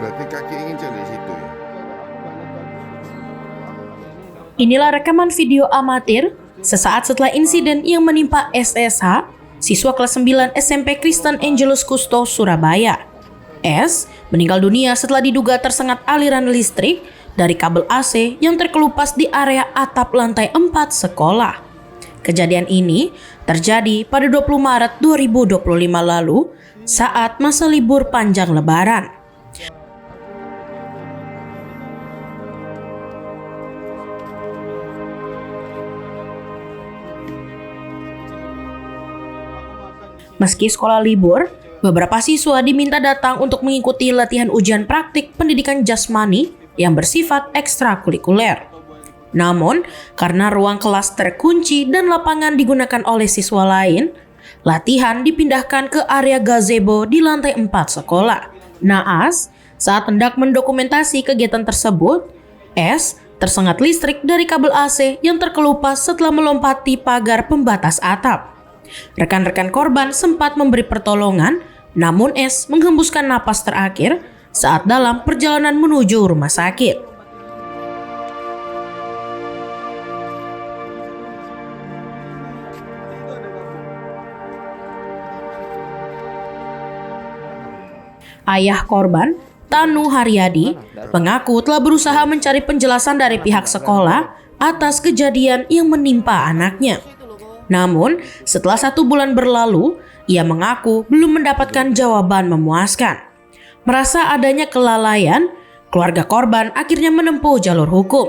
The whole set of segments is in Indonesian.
Berarti kaki injak di situ ya? Inilah rekaman video amatir sesaat setelah insiden yang menimpa SSH, siswa kelas 9 SMP Kristen Angelus Kusto, Surabaya. S meninggal dunia setelah diduga tersengat aliran listrik dari kabel AC yang terkelupas di area atap lantai 4 sekolah. Kejadian ini terjadi pada 20 Maret 2025 lalu saat masa libur panjang Lebaran. Meski sekolah libur, beberapa siswa diminta datang untuk mengikuti latihan ujian praktik pendidikan jasmani yang bersifat ekstrakurikuler. Namun, karena ruang kelas terkunci dan lapangan digunakan oleh siswa lain, latihan dipindahkan ke area gazebo di lantai 4 sekolah. Naas, saat hendak mendokumentasi kegiatan tersebut, S tersengat listrik dari kabel AC yang terkelupas setelah melompati pagar pembatas atap. Rekan-rekan korban sempat memberi pertolongan, namun S menghembuskan napas terakhir saat dalam perjalanan menuju rumah sakit. Ayah korban, Tanu Haryadi, mengaku telah berusaha mencari penjelasan dari pihak sekolah atas kejadian yang menimpa anaknya. Namun, setelah 1 bulan berlalu, ia mengaku belum mendapatkan jawaban memuaskan. Merasa adanya kelalaian, keluarga korban akhirnya menempuh jalur hukum.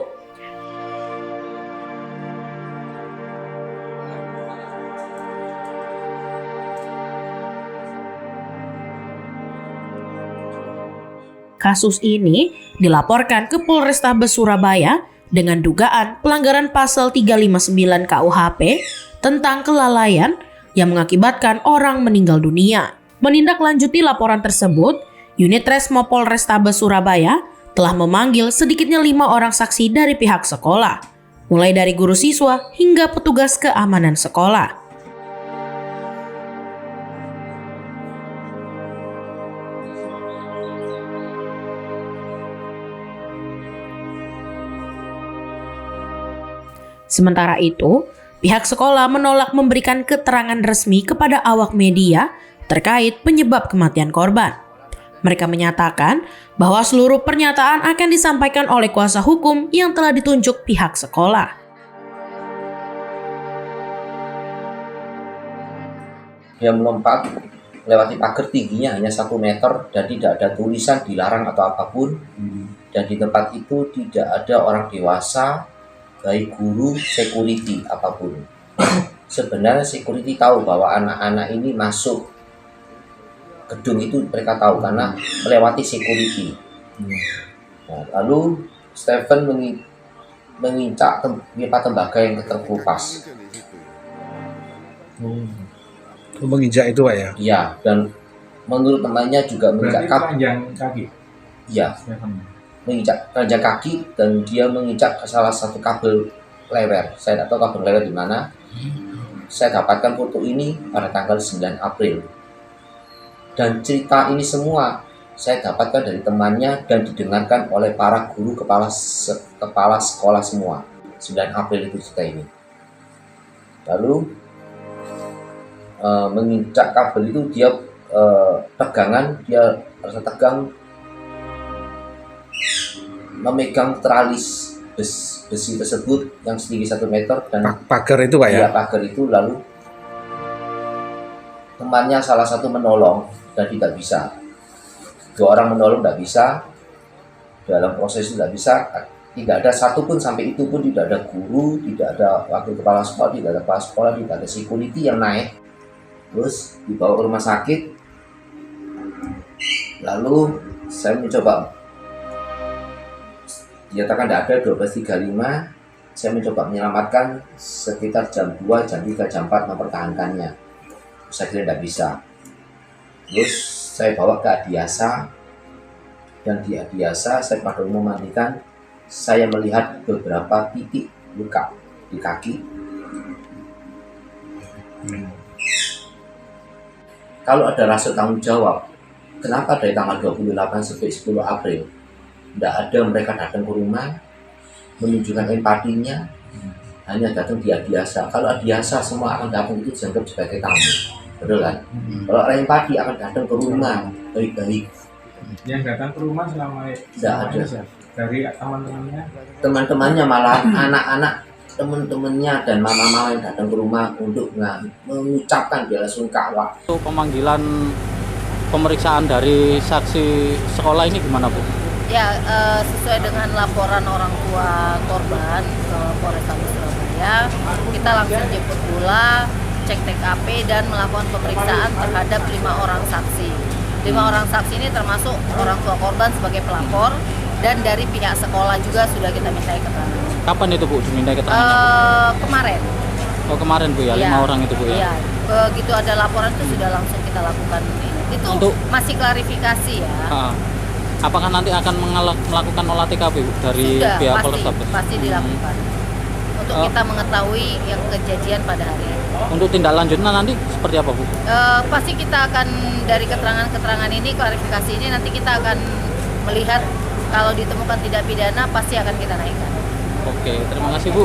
Kasus ini dilaporkan ke Polrestabes Surabaya dengan dugaan pelanggaran pasal 359 KUHP tentang kelalaian yang mengakibatkan orang meninggal dunia. Menindaklanjuti laporan tersebut, Unit Resmo Polrestabes Surabaya telah memanggil sedikitnya 5 orang saksi dari pihak sekolah, mulai dari guru siswa hingga petugas keamanan sekolah. Sementara itu, pihak sekolah menolak memberikan keterangan resmi kepada awak media terkait penyebab kematian korban. Mereka menyatakan bahwa seluruh pernyataan akan disampaikan oleh kuasa hukum yang telah ditunjuk pihak sekolah. Dia melompat melewati pagar tingginya hanya 1 meter dan tidak ada tulisan dilarang atau apapun. Dan di tempat itu tidak ada orang dewasa, baik guru, security, apapun. Sebenarnya security tahu bahwa anak-anak ini masuk gedung itu, mereka tahu karena melewati security. Nah, lalu Stephen menginjak pipa tembaga yang terkelupas. Menginjak itu Pak ya? Iya, dan menurut temannya juga menginjak kaki. Iya, menginjak keranjang kaki dan dia menginjak ke salah satu kabel lewer. Saya tidak tahu kabel lewer di mana. Saya dapatkan foto ini pada tanggal 9 April. Dan cerita ini semua saya dapatkan dari temannya dan didengarkan oleh para guru kepala sekolah semua. 9 April itu cerita ini. Lalu menginjak kabel itu dia tegangan, dia rasa tegang, memegang teralis besi tersebut yang setinggi 1 meter dan pagar itu Pak ya? Iya, pagar itu. Lalu temannya salah satu menolong dan tidak bisa. 2 orang menolong tidak bisa. Dalam proses itu tidak bisa. Tidak ada satupun, sampai itu pun tidak ada guru, tidak ada wakil kepala sekolah, tidak ada kepala sekolah, tidak ada security yang naik. Terus dibawa ke rumah sakit. Lalu saya mencoba, dinyatakan tidak ada 12.35. Saya mencoba menyelamatkan sekitar jam 2, jam 3, jam 4 mempertahankannya. Saya kira tidak bisa. Terus saya bawa ke Adiasa, dan di Adiasa saya pada memandikan. Saya melihat beberapa titik luka di kaki. Kalau ada rasa tanggung jawab Kenapa dari tanggal 28 sampai 10 April tidak ada mereka datang ke rumah menunjukkan empatinya, hanya datang di Adiasa. Kalau Adiasa semua akan datang itu dianggap sebagai tamu, betul kan? Kalau orang empati akan datang ke rumah baik-baik. Yang datang ke rumah selama Tidak ada. dari teman-temannya. Teman-temannya malah anak-anak teman-temannya dan mama-mama yang datang ke rumah untuk mengucapkan bela sungkawa. Untuk pemanggilan pemeriksaan dari saksi sekolah ini gimana, Bu? Ya, sesuai dengan laporan orang tua korban ke Polrestabes Surabaya, kita langsung jemput bola, cek TKP dan melakukan pemeriksaan terhadap 5 orang saksi. 5 orang saksi ini termasuk orang tua korban sebagai pelapor dan dari pihak sekolah juga sudah kita mintai keterangan. Kapan itu, Bu, diminta keterangan? Kemarin. Oh, kemarin, Bu, ya, 5 orang itu, Bu, ya? Iya, begitu ada laporan itu sudah langsung kita lakukan ini. Itu masih klarifikasi ya. Apakah nanti akan melakukan olah TKP, Bu, dari Sudah, pihak Polrestabes? pasti dilakukan. Untuk kita mengetahui yang kejadian pada hari ini. Untuk tindak lanjutnya nanti seperti apa, Bu? Pasti kita akan dari keterangan-keterangan ini, klarifikasi ini nanti kita akan melihat kalau ditemukan tidak pidana pasti akan kita naikkan. Oke, terima kasih, Bu.